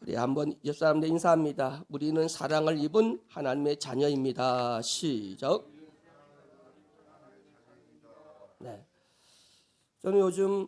우리 한번 옆 사람들 인사합니다. 우리는 사랑을 입은 하나님의 자녀입니다. 시작. 네. 저는 요즘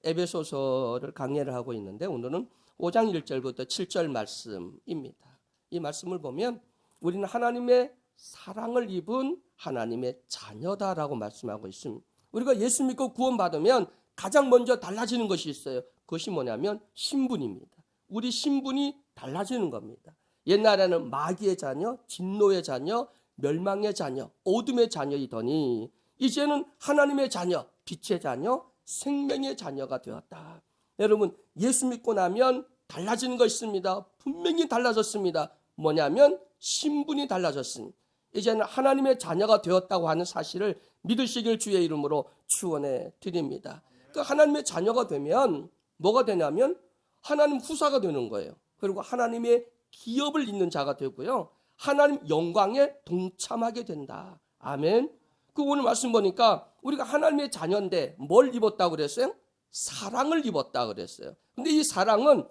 에베소서를 강의를 하고 있는데 오늘은 5장 1절부터 7절 말씀입니다. 이 말씀을 보면 우리는 하나님의 사랑을 입은 하나님의 자녀다라고 말씀하고 있습니다. 우리가 예수 믿고 구원받으면 가장 먼저 달라지는 것이 있어요. 그것이 뭐냐면 신분입니다. 우리 신분이 달라지는 겁니다. 옛날에는 마귀의 자녀, 진노의 자녀, 멸망의 자녀, 어둠의 자녀이더니 이제는 하나님의 자녀, 빛의 자녀, 생명의 자녀가 되었다. 여러분, 예수 믿고 나면 달라지는 것이 있습니다. 분명히 달라졌습니다. 뭐냐면 신분이 달라졌습니다. 이제는 하나님의 자녀가 되었다고 하는 사실을 믿으시길 주의 이름으로 축원해 드립니다. 그 하나님의 자녀가 되면 뭐가 되냐면 하나님 후사가 되는 거예요. 그리고 하나님의 기업을 잇는 자가 되고요. 하나님 영광에 동참하게 된다. 아멘. 그 오늘 말씀 보니까 우리가 하나님의 자녀인데 뭘 입었다고 그랬어요? 사랑을 입었다 그랬어요. 근데 이 사랑은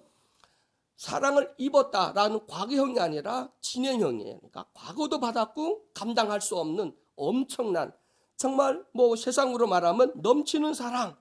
사랑을 입었다라는 과거형이 아니라 진행형이에요. 그러니까 과거도 받았고 감당할 수 없는 엄청난 정말 세상으로 말하면 넘치는 사랑,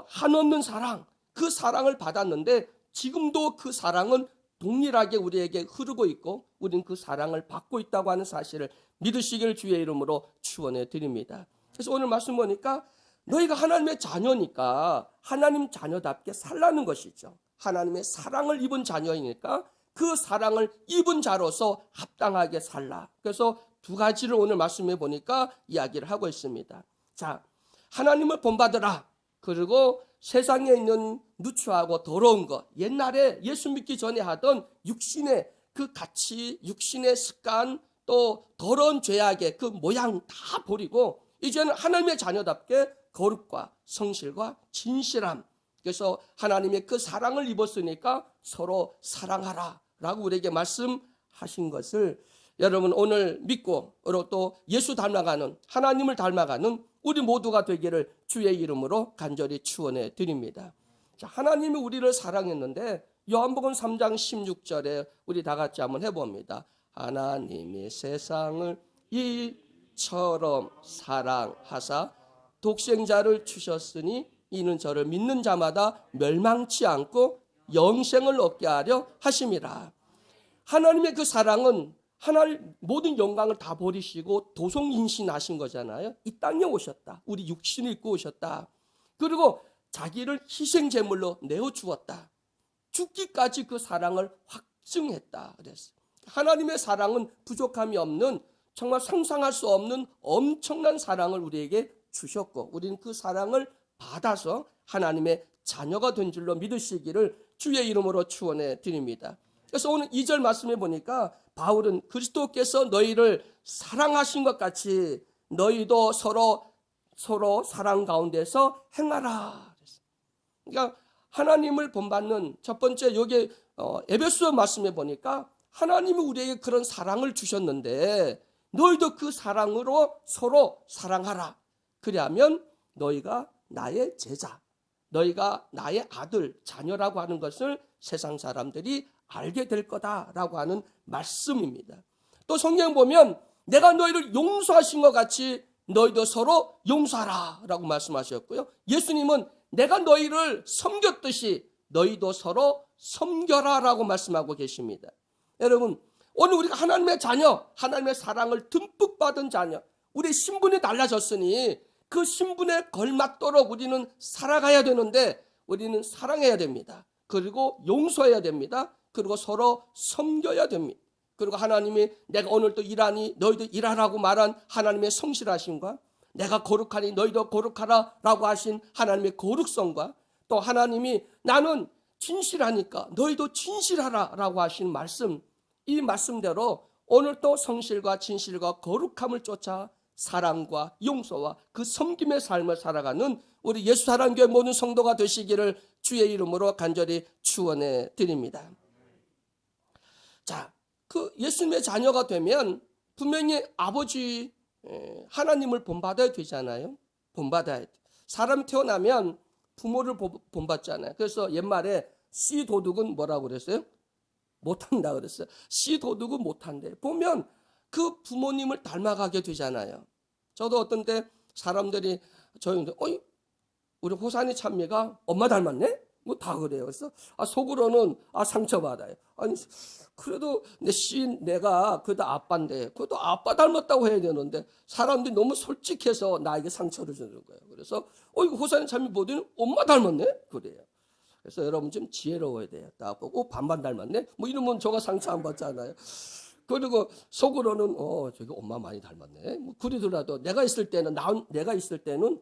한없는 사랑, 그 사랑을 받았는데 지금도 그 사랑은 동일하게 우리에게 흐르고 있고 우리는 그 사랑을 받고 있다고 하는 사실을 믿으시길 주의 이름으로 축원해 드립니다. 그래서 오늘 말씀 보니까 너희가 하나님의 자녀니까 하나님 자녀답게 살라는 것이죠. 하나님의 사랑을 입은 자녀이니까 그 사랑을 입은 자로서 합당하게 살라. 그래서 두 가지를 오늘 말씀해 보니까 이야기를 하고 있습니다. 자, 하나님을 본받으라. 그리고 세상에 있는 누추하고 더러운 것, 옛날에 예수 믿기 전에 하던 육신의 그 가치, 육신의 습관, 또 더러운 죄악의 그 모양 다 버리고 이제는 하나님의 자녀답게 거룩과 성실과 진실함, 그래서 하나님의 그 사랑을 입었으니까 서로 사랑하라 라고 우리에게 말씀하신 것을 여러분 오늘 믿고 그리고 또 예수 닮아가는 하나님을 닮아가는 우리 모두가 되기를 주의 이름으로 간절히 축원해 드립니다. 자, 하나님이 우리를 사랑했는데 요한복음 3장 16절에 우리 다 같이 한번 해봅니다. 하나님이 세상을 이처럼 사랑하사 독생자를 주셨으니 이는 저를 믿는 자마다 멸망치 않고 영생을 얻게 하려 하심이라. 하나님의 그 사랑은 하나님 모든 영광을 다 버리시고 도성인신하신 거잖아요. 이 땅에 오셨다. 우리 육신을 입고 오셨다. 그리고 자기를 희생제물로 내어주었다. 죽기까지 그 사랑을 확증했다. 그랬어요. 하나님의 사랑은 부족함이 없는 정말 상상할 수 없는 엄청난 사랑을 우리에게 주셨고 우리는 그 사랑을 받아서 하나님의 자녀가 된 줄로 믿으시기를 주의 이름으로 축원해 드립니다. 그래서 오늘 2절 말씀해 보니까 바울은 그리스도께서 너희를 사랑하신 것 같이 너희도 서로 사랑 가운데서 행하라. 그러니까 하나님을 본받는 첫 번째 여기 에베소 말씀해 보니까 하나님이 우리에게 그런 사랑을 주셨는데 너희도 그 사랑으로 서로 사랑하라. 그리하면 너희가 나의 제자, 너희가 나의 아들, 자녀라고 하는 것을 세상 사람들이 알게 될 거다라고 하는 말씀입니다. 또 성경 보면 내가 너희를 용서하신 것 같이 너희도 서로 용서하라라고 말씀하셨고요. 예수님은 내가 너희를 섬겼듯이 너희도 서로 섬겨라라고 말씀하고 계십니다. 여러분, 오늘 우리가 하나님의 자녀, 하나님의 사랑을 듬뿍 받은 자녀, 우리 신분이 달라졌으니 그 신분에 걸맞도록 우리는 살아가야 되는데 우리는 사랑해야 됩니다. 그리고 용서해야 됩니다. 그리고 서로 섬겨야 됩니다. 그리고 하나님이 내가 오늘 또 일하니 너희도 일하라고 말한 하나님의 성실하심과 내가 거룩하니 너희도 거룩하라 라고 하신 하나님의 거룩성과 또 하나님이 나는 진실하니까 너희도 진실하라 라고 하신 말씀, 이 말씀대로 오늘 또 성실과 진실과 거룩함을 쫓아 사랑과 용서와 그 섬김의 삶을 살아가는 우리 예수사랑교회 모든 성도가 되시기를 주의 이름으로 간절히 축원해 드립니다. 자, 그 예수님의 자녀가 되면 분명히 아버지 하나님을 본받아야 되잖아요. 본받아야 돼. 사람이 태어나면 부모를 본받잖아요. 그래서 옛말에 씨 도둑은 뭐라고 그랬어요? 못한다 그랬어요. 씨 도둑은 못한대. 보면 그 부모님을 닮아가게 되잖아요. 저도 어떤 때 사람들이 저희한테 어이 우리 호산이 찬미가 엄마 닮았네? 뭐 다 그래요. 그래서 속으로는 상처받아요. 아니 그래도 내가 그래도 아빠인데 그래도 아빠 닮았다고 해야 되는데 사람들이 너무 솔직해서 나에게 상처를 주는 거예요. 그래서 이거 호산이 찬미 보더니 엄마 닮았네? 그래요. 그래서 여러분 좀 지혜로워야 돼요. 딱 보고 반반 닮았네? 뭐 이러면 저가 상처 안 받잖아요. 그리고 속으로는 저기 엄마 많이 닮았네. 뭐 그러더라도 내가 있을 때는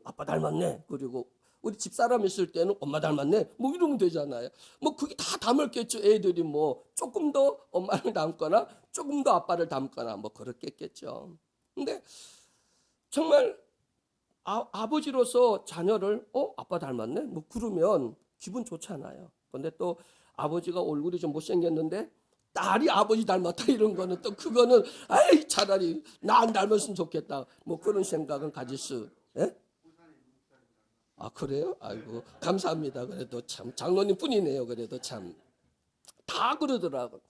아빠 닮았네. 그리고 우리 집사람 있을 때는 엄마 닮았네. 뭐 이러면 되잖아요. 뭐 그게 다 닮았겠죠. 애들이 뭐 조금 더 엄마를 닮거나 조금 더 아빠를 닮거나 뭐 그렇겠죠. 근데 정말 아버지로서 자녀를 아빠 닮았네. 뭐 그러면 기분 좋잖아요. 근데 또 아버지가 얼굴이 좀 못생겼는데 딸이 아버지 닮았다 이런 거는 또 그거는 차라리 나 안 닮았으면 좋겠다. 뭐 그런 생각은 가질 수. 예? 그래요? 아이고 감사합니다. 그래도 참 장로님 뿐이네요. 그래도 참 다 그러더라고.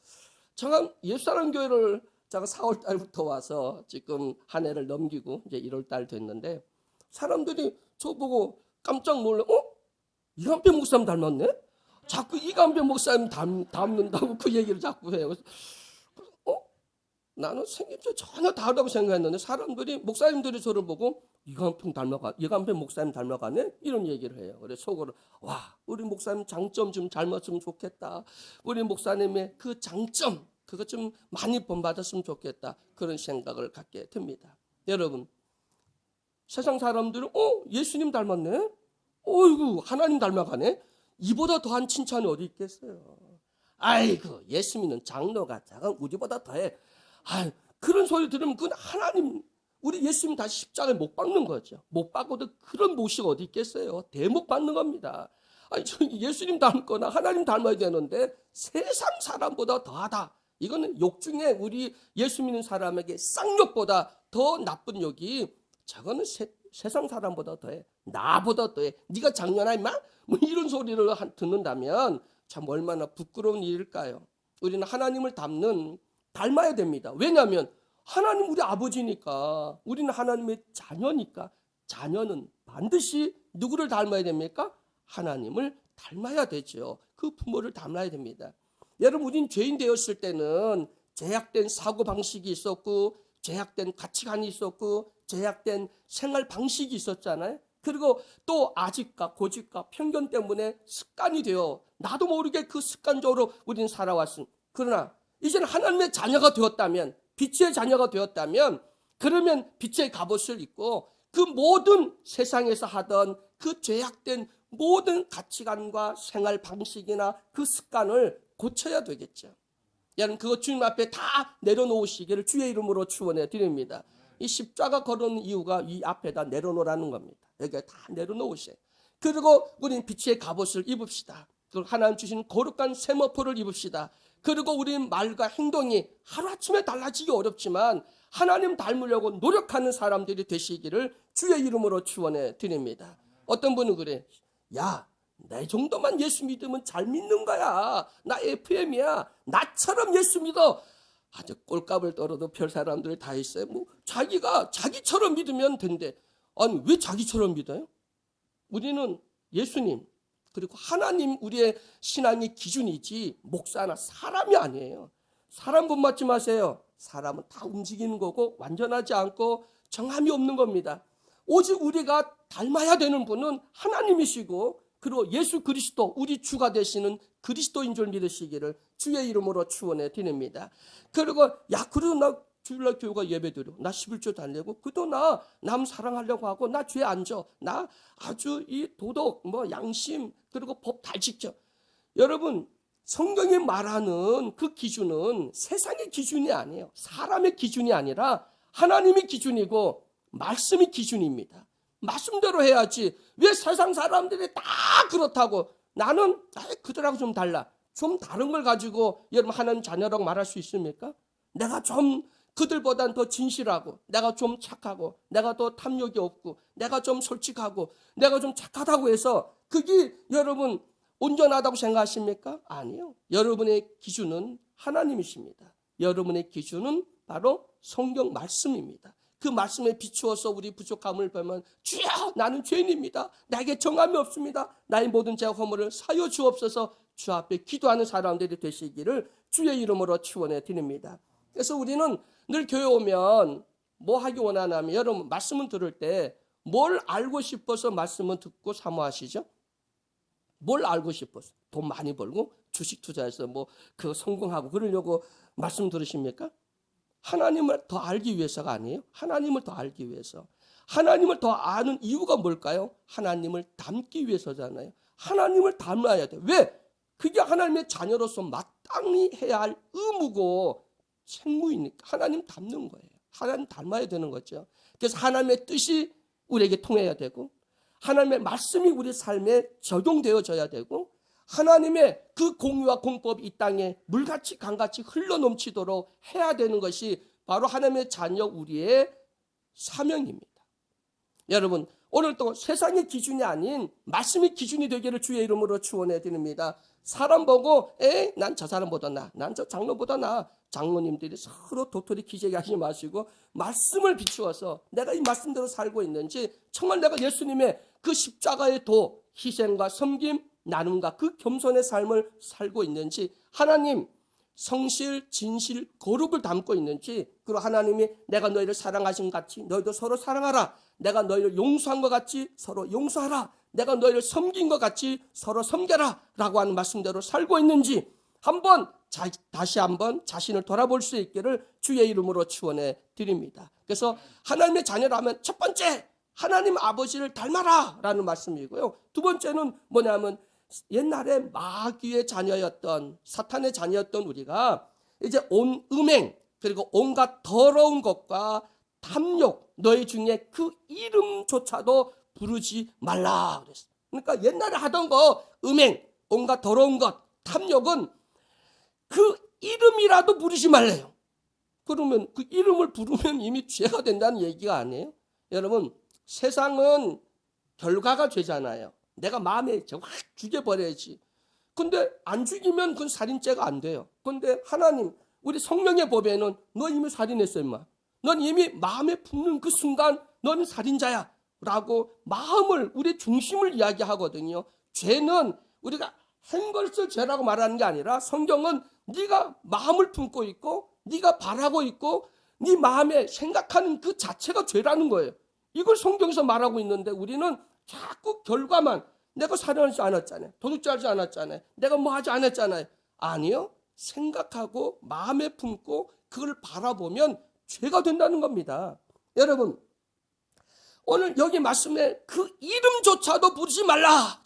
제가 옛사람 교회를 제가 4월 달부터 와서 지금 한 해를 넘기고 이제 1월 달 됐는데 사람들이 저보고 깜짝 놀래. 이간배 목사님 닮았네? 자꾸 이간배 목사님 닮는다고 그 얘기를 자꾸 해요. 그래서 나는 생김새 전혀 다르다고 생각했는데 사람들이 목사님들이 저를 보고 이간배 목사님 닮아가네? 이런 얘기를 해요. 그래서 속으로 우리 목사님 장점 좀 닮았으면 좋겠다. 우리 목사님의 그 장점 그거 좀 많이 본받았으면 좋겠다. 그런 생각을 갖게 됩니다. 여러분 세상 사람들은 예수님 닮았네? 어이구 하나님 닮아가네? 이보다 더한 칭찬이 어디 있겠어요? 아이고 예수 믿는 장로가 자가 우리보다 더해. 그런 소리 들으면 그건 하나님 우리 예수님 다시 십자가에 못 박는 거죠. 못 박고도 그런 모시가 어디 있겠어요? 대목 받는 겁니다. 예수님 닮거나 하나님 닮아야 되는데 세상 사람보다 더하다. 이거는 욕 중에 우리 예수 믿는 사람에게 쌍욕보다 더 나쁜 욕이 저거는 세상 사람보다 더해. 나보다 더해. 네가 장년아 임마? 뭐 이런 소리를 듣는다면 참 얼마나 부끄러운 일일까요? 우리는 하나님을 닮아야 됩니다. 왜냐하면 하나님 우리 아버지니까 우리는 하나님의 자녀니까 자녀는 반드시 누구를 닮아야 됩니까? 하나님을 닮아야 되죠. 그 부모를 닮아야 됩니다. 여러분 우린 죄인 되었을 때는 제약된 사고방식이 있었고 제약된 가치관이 있었고 제약된 생활 방식이 있었잖아요. 그리고 또 아집과 고집과 편견 때문에 습관이 되어 나도 모르게 그 습관적으로 우리는 살아왔습니다. 그러나 이제는 하나님의 자녀가 되었다면 빛의 자녀가 되었다면 그러면 빛의 갑옷을 입고 그 모든 세상에서 하던 그 죄악된 모든 가치관과 생활 방식이나 그 습관을 고쳐야 되겠죠. 여러분 그거 주님 앞에 다 내려놓으시기를 주의 이름으로 축원해 드립니다. 이 십자가 걸은 이유가 이 앞에다 내려놓으라는 겁니다. 여기에 다 내려놓으세요. 그리고 우리는 빛의 갑옷을 입읍시다. 그리고 하나님 주신 거룩한 세마포를 입읍시다. 그리고 우리는 말과 행동이 하루아침에 달라지기 어렵지만 하나님 닮으려고 노력하는 사람들이 되시기를 주의 이름으로 축원해 드립니다. 어떤 분은 그래. 내 정도만 예수 믿으면 잘 믿는 거야. 나 FM이야. 나처럼 예수 믿어. 아주 꼴값을 떨어도 별 사람들 다 있어요. 뭐 자기가 자기처럼 믿으면 된대. 아니 왜 자기처럼 믿어요? 우리는 예수님 그리고 하나님 우리의 신앙의 기준이지 목사나 사람이 아니에요. 사람 본받지 마세요. 사람은 다 움직이는 거고 완전하지 않고 정함이 없는 겁니다. 오직 우리가 닮아야 되는 분은 하나님이시고 그리고 예수 그리스도 우리 주가 되시는 그리스도인 줄 믿으시기를 주의 이름으로 축원해 드립니다. 그리고 그래도 나 주일날 교회가 예배드려. 나 11조 달래고 그도 나 남 사랑하려고 하고 나 죄 안 져. 나 아주 이 도덕 양심 그리고 법 다 지켜. 여러분 성경이 말하는 그 기준은 세상의 기준이 아니에요. 사람의 기준이 아니라 하나님의 기준이고 말씀이 기준입니다. 말씀대로 해야지. 왜 세상 사람들이 다 그렇다고 나는 그들하고 좀 달라. 좀 다른 걸 가지고 여러분 하나님 자녀라고 말할 수 있습니까? 내가 좀 그들보단 더 진실하고 내가 좀 착하고 내가 더 탐욕이 없고 내가 좀 솔직하고 내가 좀 착하다고 해서 그게 여러분 온전하다고 생각하십니까? 아니요. 여러분의 기준은 하나님이십니다. 여러분의 기준은 바로 성경 말씀입니다. 그 말씀에 비추어서 우리 부족함을 보면 주여 나는 죄인입니다. 나에게 정함이 없습니다. 나의 모든 죄와 허물을 사여 주옵소서 주 앞에 기도하는 사람들이 되시기를 주의 이름으로 축원해 드립니다. 그래서 우리는 늘 교회 오면 뭐 하기 원하냐면 여러분 말씀을 들을 때 뭘 알고 싶어서 말씀을 듣고 사모하시죠? 뭘 알고 싶어서? 돈 많이 벌고 주식 투자해서 뭐 그 성공하고 그러려고 말씀 들으십니까? 하나님을 더 알기 위해서가 아니에요. 하나님을 더 알기 위해서. 하나님을 더 아는 이유가 뭘까요? 하나님을 닮기 위해서잖아요. 하나님을 닮아야 돼. 왜? 그게 하나님의 자녀로서 마땅히 해야 할 의무고 책무이니까 하나님 닮는 거예요. 하나님 닮아야 되는 거죠. 그래서 하나님의 뜻이 우리에게 통해야 되고 하나님의 말씀이 우리 삶에 적용되어져야 되고 하나님의 그 공의와 공법이 이 땅에 물같이 강같이 흘러넘치도록 해야 되는 것이 바로 하나님의 자녀 우리의 사명입니다. 여러분 오늘도 세상의 기준이 아닌 말씀의 기준이 되기를 주의 이름으로 축원해 드립니다. 사람 보고 난 저 사람보다 나, 난 저 장로보다 나. 장로님들이 서로 도토리 기재기 하지 마시고 말씀을 비추어서 내가 이 말씀대로 살고 있는지 정말 내가 예수님의 그 십자가의 도 희생과 섬김 나눔과 그 겸손의 삶을 살고 있는지 하나님 성실 진실 거룩을 담고 있는지 그리고 하나님이 내가 너희를 사랑하신 것 같이 너희도 서로 사랑하라. 내가 너희를 용서한 것 같이 서로 용서하라. 내가 너희를 섬긴 것 같이 서로 섬겨라 라고 하는 말씀대로 살고 있는지 다시 한번 자신을 돌아볼 수 있기를 주의 이름으로 축원해 드립니다. 그래서 하나님의 자녀라면 첫 번째 하나님 아버지를 닮아라 라는 말씀이고요. 두 번째는 뭐냐면 옛날에 마귀의 자녀였던 사탄의 자녀였던 우리가 이제 온 음행 그리고 온갖 더러운 것과 탐욕 너희 중에 그 이름조차도 부르지 말라 그랬어요. 그러니까 옛날에 하던 거 음행 온갖 더러운 것 탐욕은 그 이름이라도 부르지 말래요. 그러면 그 이름을 부르면 이미 죄가 된다는 얘기가 아니에요. 여러분 세상은 결과가 죄잖아요. 내가 마음에 확 죽여버려야지. 근데 안 죽이면 그건 살인죄가 안 돼요. 근데 하나님 우리 성령의 법에는 너 이미 살인했어 임마. 넌 이미 마음에 품는 그 순간 너는 살인자야 라고 마음을 우리 중심을 이야기하거든요. 죄는 우리가 한 것을 죄라고 말하는 게 아니라 성경은 네가 마음을 품고 있고 네가 바라고 있고 네 마음에 생각하는 그 자체가 죄라는 거예요. 이걸 성경에서 말하고 있는데 우리는 자꾸 결과만 내가 살인하지 않았잖아요. 도둑질하지 않았잖아요. 내가 뭐 하지 않았잖아요. 아니요. 생각하고 마음에 품고 그걸 바라보면 죄가 된다는 겁니다. 여러분 오늘 여기 말씀에 그 이름조차도 부르지 말라.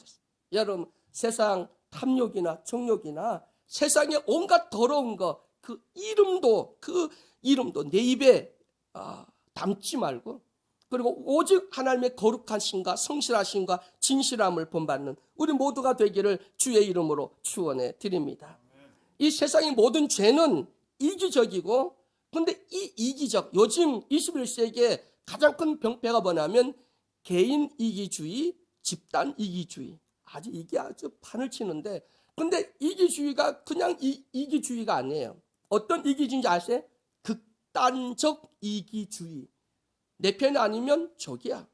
여러분 세상 탐욕이나 정욕이나 세상의 온갖 더러운 것 그 이름도 내 입에 담지 말고 그리고 오직 하나님의 거룩하심과 성실하심과 진실함을 본받는 우리 모두가 되기를 주의 이름으로 축원해 드립니다. 이 세상의 모든 죄는 이기적이고 근데 이 이기적 요즘 21세기에 가장 큰 병폐가 뭐냐면 개인 이기주의, 집단 이기주의. 이게 아주 판을 치는데 근데 이기주의가 그냥 이기주의가 아니에요. 어떤 이기주의인지 아세요? 극단적 이기주의. 내 편이 아니면 적이야.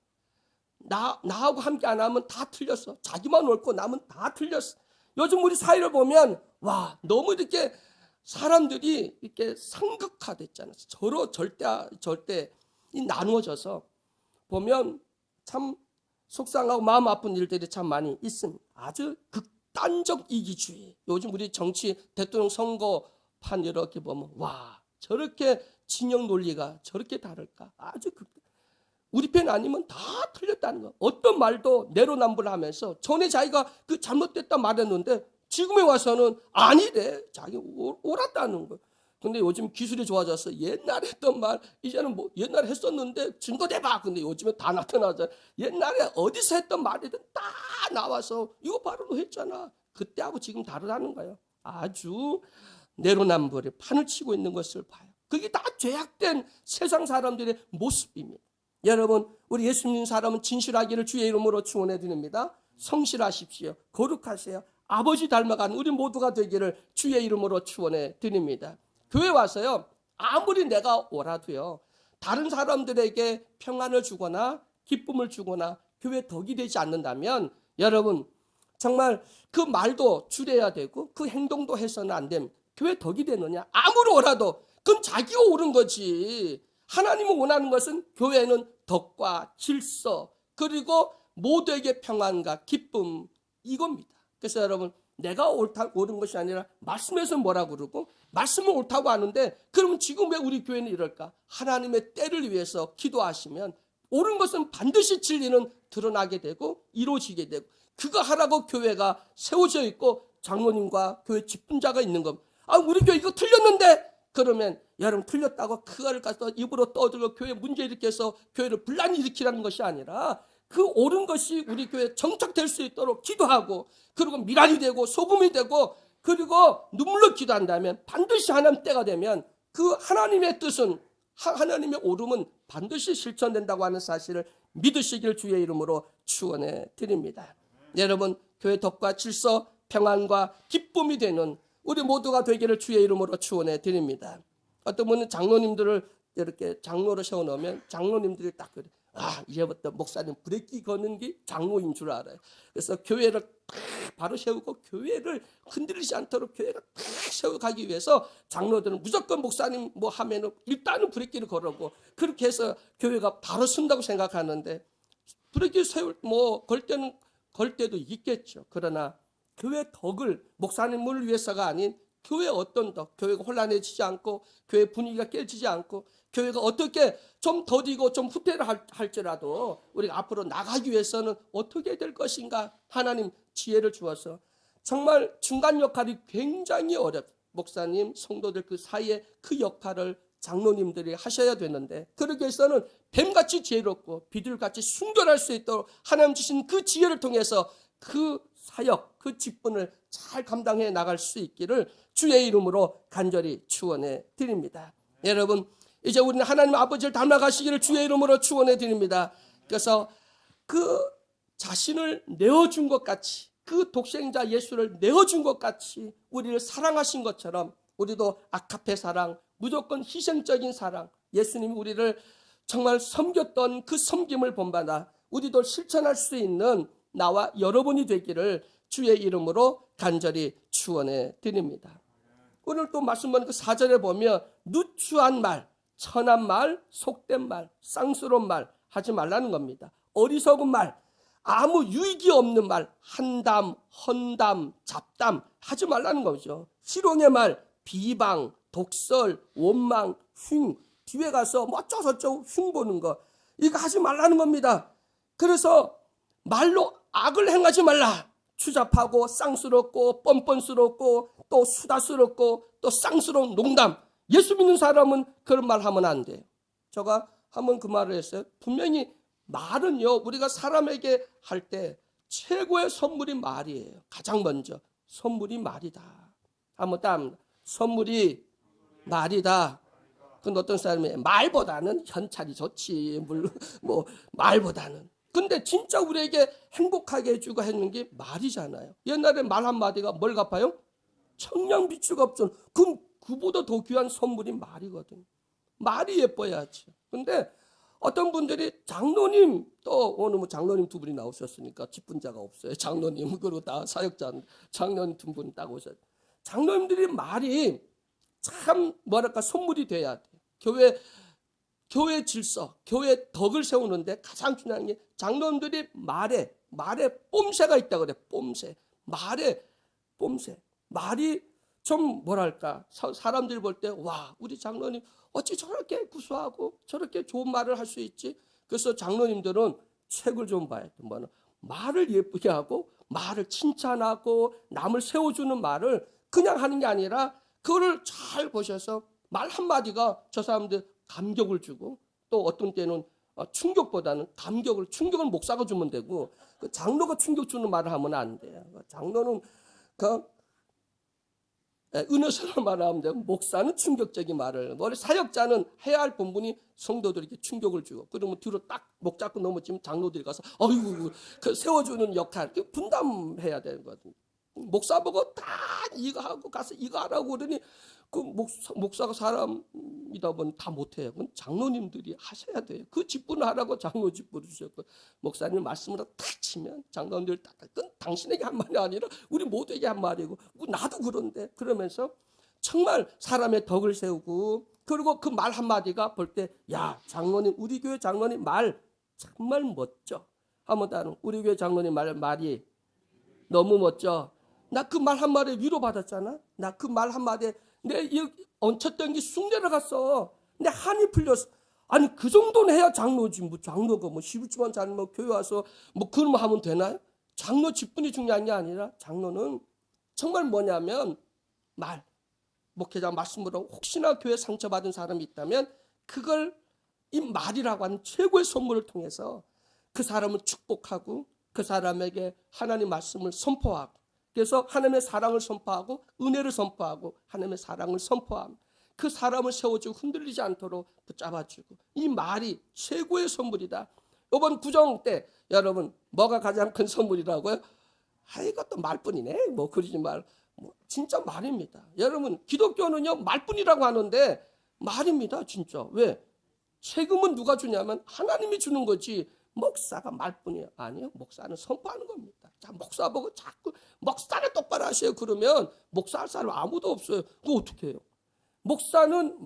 나하고 함께 안 하면 다 틀렸어. 자기만 옳고 남은 다 틀렸어. 요즘 우리 사회를 보면 와 너무 이렇게 사람들이 이렇게 상극화됐잖아요. 서로 절대 나누어져서 보면 참 속상하고 마음 아픈 일들이 참 많이 있습니다. 아주 극단적 이기주의. 요즘 우리 정치 대통령 선거판 이렇게 보면 와 저렇게 진영 논리가 저렇게 다를까? 아주 우리 편 아니면 다 틀렸다는 거. 어떤 말도 내로남불하면서 전에 자기가 그 잘못됐다 말했는데 지금에 와서는 아니래. 자기 옳았다는 거. 근데 요즘 기술이 좋아져서 옛날에 했던 말 이제는 뭐 옛날에 했었는데 증거 대봐. 근데 요즘에 다 나타나잖아. 옛날에 어디서 했던 말이든 다 나와서 이거 바로 너 했잖아. 그때하고 지금 다르다는 거예요. 아주 내로남불에 판을 치고 있는 것을 봐요. 그게 다 죄악된 세상 사람들의 모습입니다. 여러분 우리 예수 믿는 사람은 진실하기를 주의 이름으로 축원해 드립니다. 성실하십시오. 거룩하세요. 아버지 닮아가는 우리 모두가 되기를 주의 이름으로 축원해 드립니다. 교회 와서요, 아무리 내가 오라도요, 다른 사람들에게 평안을 주거나 기쁨을 주거나 교회 덕이 되지 않는다면 여러분 정말 그 말도 줄여야 되고 그 행동도 해서는 안 됩니다. 교회 덕이 되느냐? 아무리 오라도 그건 자기가 옳은 거지. 하나님이 원하는 것은 교회는 덕과 질서 그리고 모두에게 평안과 기쁨 이겁니다. 그래서 여러분 내가 옳은 것이 아니라 말씀에서 뭐라고 그러고 말씀은 옳다고 하는데 그러면 지금 왜 우리 교회는 이럴까? 하나님의 때를 위해서 기도하시면 옳은 것은 반드시 진리는 드러나게 되고 이루어지게 되고 그거 하라고 교회가 세워져 있고 장로님과 교회 직분자가 있는 겁니다. 아, 우리 교회 이거 틀렸는데 그러면 여러분 틀렸다고 그거를 가서 입으로 떠들고 교회 문제 일으켜서 교회를 분란 일으키라는 것이 아니라 그 옳은 것이 우리 교회에 정착될 수 있도록 기도하고 그리고 미랄이 되고 소금이 되고 그리고 눈물로 기도한다면 반드시 하나님 때가 되면 그 하나님의 뜻은 하나님의 옳음은 반드시 실천된다고 하는 사실을 믿으시길 주의 이름으로 축원해 드립니다. 여러분 교회 덕과 질서 평안과 기쁨이 되는 우리 모두가 되기를 주의 이름으로 축원해 드립니다. 어떤 분은 장로님들을 이렇게 장로로 세워놓으면 장로님들이 딱 그래. 아, 이제부터 목사님 브레이크 거는 게 장로인 줄 알아요. 그래서 교회를 딱 바로 세우고 교회를 흔들리지 않도록 교회를 딱 세워가기 위해서 장로들은 무조건 목사님 뭐 하면은 일단은 브레이크를 걸고 그렇게 해서 교회가 바로 쓴다고 생각하는데 브레이크 세울 뭐 걸 때도 있겠죠. 그러나 교회 덕을 목사님을 위해서가 아닌 교회 어떤 덕, 교회가 혼란해지지 않고 교회 분위기가 깨지지 않고 교회가 어떻게 좀 더디고 좀 후퇴를 할지라도 우리가 앞으로 나가기 위해서는 어떻게 될 것인가 하나님 지혜를 주어서 정말 중간 역할이 굉장히 어렵습니다. 목사님, 성도들 그 사이에 그 역할을 장로님들이 하셔야 되는데 그러기 위해서는 뱀같이 지혜롭고 비둘같이 순결할 수 있도록 하나님 주신 그 지혜를 통해서 그 사역, 그 직분을 잘 감당해 나갈 수 있기를 주의 이름으로 간절히 축원해 드립니다. 여러분 이제 우리는 하나님 아버지를 닮아가시기를 주의 이름으로 축원해 드립니다. 그래서 그 자신을 내어준 것 같이 그 독생자 예수를 내어준 것 같이 우리를 사랑하신 것처럼 우리도 아카페 사랑, 무조건 희생적인 사랑, 예수님이 우리를 정말 섬겼던 그 섬김을 본받아 우리도 실천할 수 있는 나와 여러분이 되기를 주의 이름으로 간절히 축원해 드립니다. 오늘 또 말씀 보는 그 4절에 보면 누추한 말, 천한 말, 속된 말, 쌍스러운 말 하지 말라는 겁니다. 어리석은 말, 아무 유익이 없는 말, 한담, 헌담, 잡담 하지 말라는 거죠. 희롱의 말, 비방, 독설, 원망, 흉, 뒤에 가서 뭐 어쩌고저쩌고 흉 보는 거 이거 하지 말라는 겁니다. 그래서 말로 악을 행하지 말라. 추잡하고 쌍스럽고 뻔뻔스럽고 또 수다스럽고 또 쌍스러운 농담. 예수 믿는 사람은 그런 말 하면 안 돼요. 제가 한번 그 말을 했어요. 분명히 말은요 우리가 사람에게 할 때 최고의 선물이 말이에요. 가장 먼저 선물이 말이다. 한번 딱 선물이 말이다. 근데 어떤 사람이 말보다는 현찰이 좋지. 물론 뭐 말보다는. 근데 진짜 우리에게 행복하게 해주고 했는 게 말이잖아요. 옛날에 말 한마디가 뭘 갚아요? 청량비추가 없죠. 그보다 더 귀한 선물이 말이거든요. 말이 예뻐야지. 근데 어떤 분들이 장로님 또 오늘 뭐 장로님 두 분이 나오셨으니까 직분자가 없어요. 장로님 그리고 다 사역자 장로님 두 분 딱 오셨어요. 장로님들이 말이 참 뭐랄까 선물이 돼야 돼. 교회 질서, 교회 덕을 세우는데 가장 중요한 게 장로님들이 말에 뽐새가 있다 그래. 뽐새. 말에 뽐새. 말이 좀 뭐랄까 사람들이 볼 때 와 우리 장로님 어찌 저렇게 구수하고 저렇게 좋은 말을 할 수 있지. 그래서 장로님들은 책을 좀 봐야 돼. 뭐는 말을 예쁘게 하고 말을 칭찬하고 남을 세워주는 말을 그냥 하는 게 아니라 그거를 잘 보셔서 말 한마디가 저 사람들 감격을 주고 또 어떤 때는 충격보다는 충격을 목사가 주면 되고 그 장로가 충격 주는 말을 하면 안 돼요. 장로는 은혜스러운 말을 하면 되고 목사는 충격적인 말을 원래 사역자는 해야 할 본분이 성도들에게 충격을 주고 그러면 뒤로 딱 목 잡고 넘어지면 장로들이 가서 어이구 그 세워주는 역할 분담해야 되는 거거든요. 목사 보고 다 이거 하고 가서 이거 하라고 그러니 그 목사가 사람이다 보니 다 못해요. 그건 장로님들이 하셔야 돼요. 그 직분을 하라고 장로 직분을 주셨고, 목사님 말씀으로 탁 치면 장로님들 딱 그건 당신에게 한 말이 아니라 우리 모두에게 한 말이고, 나도 그런데, 그러면서 정말 사람의 덕을 세우고, 그리고 그 말 한마디가 볼 때, 야, 장로님, 우리 교회 장로님 말 정말 멋져. 한번 다른 우리 교회 장로님 말이 너무 멋져. 나 그 말 한마디에 위로받았잖아. 나 그 말 한마디에 내 얹혔던 게 쑥 내려갔어. 내 한이 풀렸어. 아니 그 정도는 해야 장로지. 뭐 장로가 뭐 11주만 자는 뭐 교회 와서 뭐 그런 거 하면 되나요? 장로 직분이 중요한 게 아니라 장로는 정말 뭐냐면 말. 목회자 말씀으로 혹시나 교회 상처받은 사람이 있다면 그걸 이 말이라고 하는 최고의 선물을 통해서 그 사람을 축복하고 그 사람에게 하나님 말씀을 선포하고, 그래서 하나님의 사랑을 선포하고 은혜를 선포하고 하나님의 사랑을 선포하고 그 사람을 세워주고 흔들리지 않도록 붙잡아주고, 이 말이 최고의 선물이다. 이번 구정 때 여러분 뭐가 가장 큰 선물이라고요? 이것도 말뿐이네. 뭐 그러지 말. 진짜 말입니다. 여러분 기독교는요 말뿐이라고 하는데 말입니다. 진짜. 왜? 세금은 누가 주냐면 하나님이 주는 거지 목사가 말뿐이에요. 아니요. 목사는 선포하는 겁니다. 자, 목사 보고 자꾸 목사를 똑바로 하세요. 그러면 목사 할 사람 아무도 없어요. 그거 어떻게 해요? 목사는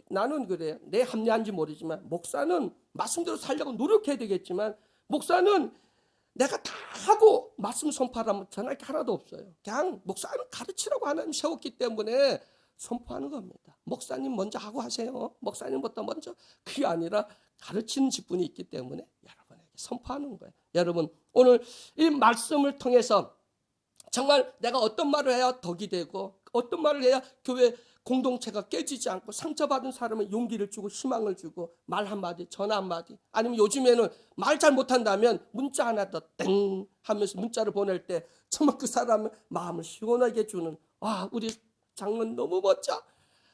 나는 그래요. 내 합리한지 모르지만 목사는 말씀대로 살려고 노력해야 되겠지만 목사는 내가 다 하고 말씀 선포하라면 전할 게 하나도 없어요. 그냥 목사는 가르치라고 하나님 세웠기 때문에 선포하는 겁니다. 목사님 먼저 하고 하세요. 목사님부터 먼저. 그게 아니라 가르치는 직분이 있기 때문에 여러분에게 선포하는 거예요. 여러분 오늘 이 말씀을 통해서 정말 내가 어떤 말을 해야 덕이 되고 어떤 말을 해야 교회 공동체가 깨지지 않고 상처받은 사람은 용기를 주고 희망을 주고 말 한마디 전화 한마디, 아니면 요즘에는 말 잘 못한다면 문자 하나 더 땡 하면서 문자를 보낼 때 정말 그 사람의 마음을 시원하게 주는, 와 우리 장로님 너무 멋져.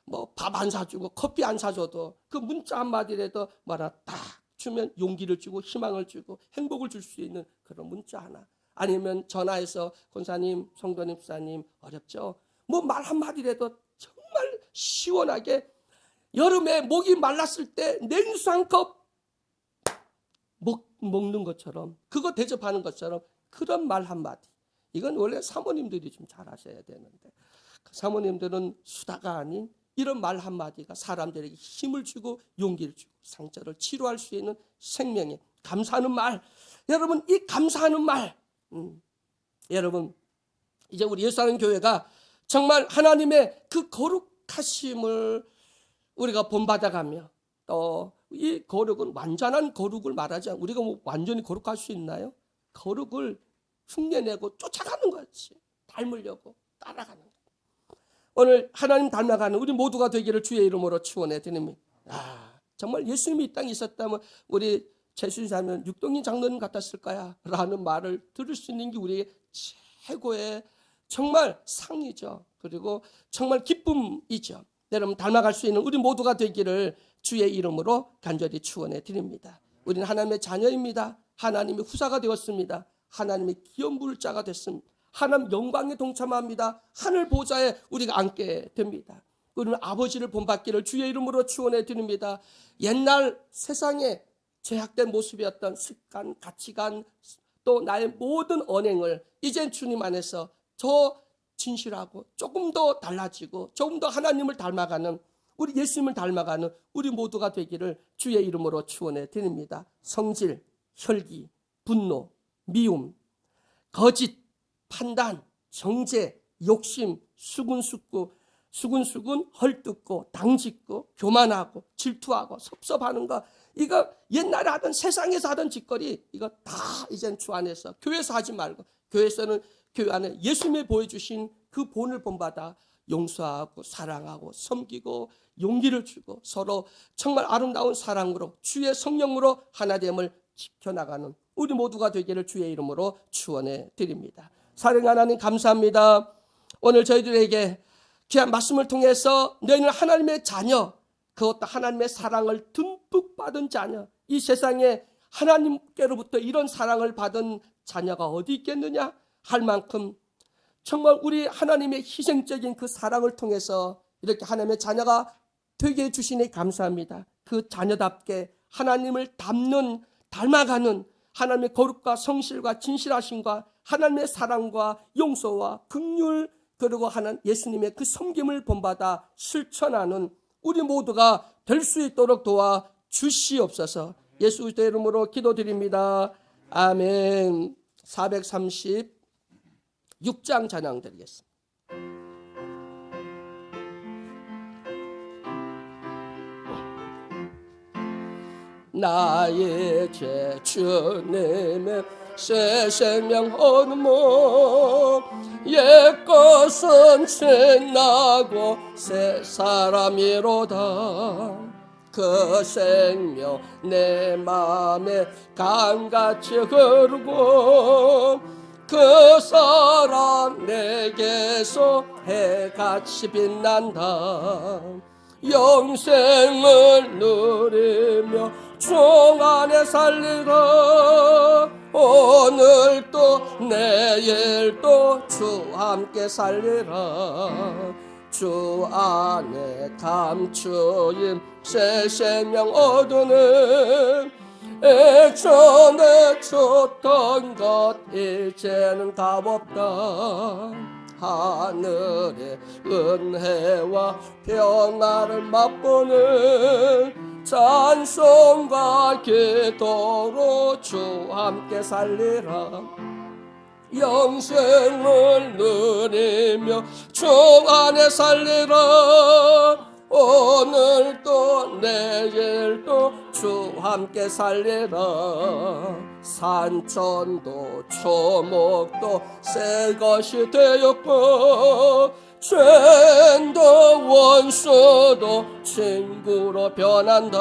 뭐 밥 안 사주고 커피 안 사줘도 그 문자 한마디라도 뭐라 딱 주면 용기를 주고 희망을 주고 행복을 줄 수 있는 그런 문자 하나, 아니면 전화해서 권사님 성도님 목사님 어렵죠? 뭐 말 한마디라도 정말 시원하게 여름에 목이 말랐을 때 냉수 한 컵 먹는 것처럼, 그거 대접하는 것처럼 그런 말 한마디, 이건 원래 사모님들이 좀 잘하셔야 되는데 사모님들은 수다가 아닌 이런 말 한마디가 사람들에게 힘을 주고 용기를 주고 상처를 치료할 수 있는 생명의 감사하는 말. 여러분 이 감사하는 말, 여러분 이제 우리 예수하는 교회가 정말 하나님의 그 거룩하심을 우리가 본받아가며, 또 이 거룩은 완전한 거룩을 말하지 않고 우리가 뭐 완전히 거룩할 수 있나요? 거룩을 흉내내고 쫓아가는 거지. 닮으려고 따라가는 거. 오늘 하나님 닮아가는 우리 모두가 되기를 주의 이름으로 축원해 드립니다. 정말 예수님이 이 땅에 있었다면 우리 최순사면 육동인 장로님 같았을 거야 라는 말을 들을 수 있는 게 우리의 최고의 정말 상이죠. 그리고 정말 기쁨이죠. 여러분 닮아갈 수 있는 우리 모두가 되기를 주의 이름으로 간절히 축원해 드립니다. 우리는 하나님의 자녀입니다. 하나님의 후사가 되었습니다. 하나님의 기업물 자가 됐습니다. 하나님 영광에 동참합니다. 하늘 보좌에 우리가 앉게 됩니다. 우리는 아버지를 본받기를 주의 이름으로 축원해 드립니다. 옛날 세상에 죄악된 모습이었던 습관, 가치관, 또 나의 모든 언행을 이젠 주님 안에서 더 진실하고 조금 더 달라지고 조금 더 하나님을 닮아가는, 우리 예수님을 닮아가는 우리 모두가 되기를 주의 이름으로 축원해 드립니다. 성질, 혈기, 분노, 미움, 거짓, 판단, 정죄, 욕심, 수근수근, 헐뜯고 당짓고 교만하고 질투하고 섭섭하는 거, 이거 옛날에 하던 세상에서 하던 짓거리 이거 다 이젠 주 안에서, 교회에서 하지 말고 교회에서는 교회 안에 예수님이 보여주신 그 본을 본받아 용서하고 사랑하고 섬기고 용기를 주고 서로 정말 아름다운 사랑으로 주의 성령으로 하나됨을 지켜나가는 우리 모두가 되기를 주의 이름으로 축원해 드립니다. 사랑 하나님 감사합니다. 오늘 저희들에게 귀한 말씀을 통해서 너희는 하나님의 자녀, 그것도 하나님의 사랑을 듬뿍 받은 자녀, 이 세상에 하나님께로부터 이런 사랑을 받은 자녀가 어디 있겠느냐 할 만큼 정말 우리 하나님의 희생적인 그 사랑을 통해서 이렇게 하나님의 자녀가 되게 해주시니 감사합니다. 그 자녀답게 하나님을 닮아가는 하나님의 거룩과 성실과 진실하심과 하나님의 사랑과 용서와 긍휼, 그리고 하는 예수님의 그 섬김을 본받아 실천하는 우리 모두가 될 수 있도록 도와 주시옵소서. 예수 그리스도의 이름으로 기도드립니다. 아멘. 436장 찬양 드리겠습니다. 나의 죄 주님의 새 생명 얻은 몸, 옛것은 지나고 새 사람이로다. 그 생명 내 맘에 강같이 흐르고 그 사랑 내게서 해같이 빛난다. 영생을 누리며 종 안에 살리라. 오늘도 내일도 주 함께 살리라. 주 안에 감추인 새 생명 얻으는 애전에 줬던 것 이제는 값없다. 하늘의 은혜와 평화를 맛보는 찬송과 기도로 주 함께 살리라. 영생을 누리며 주 안에 살리라. 오늘도 내일도 주 함께 살리라. 산천도 초목도 새 것이 되었고 죄도 원수도 친구로 변한다.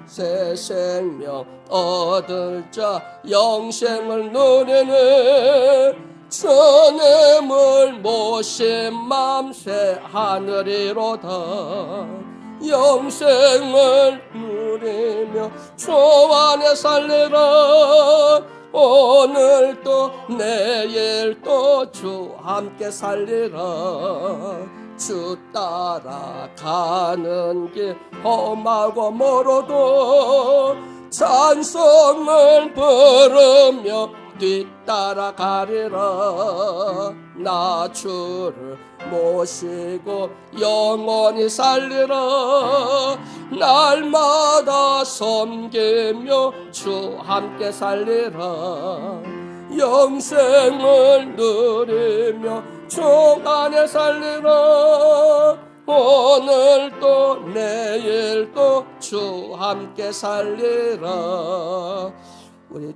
새 생명 얻을 자 영생을 누리는 주님을 모신 맘 새 하늘이로다. 영생을 누리며 주 안에 살리라. 오늘도 내일도 주 함께 살리라. 주 따라가는 길 험하고 멀어도 찬송을 부르며 뒤따라가리라. 나 주를 모시고 영원히 살리라. 날마다 섬기며 주 함께 살리라. 영생을 누리며 주 안에 살리라. 오늘도 내일도 주 함께 살리라. 우리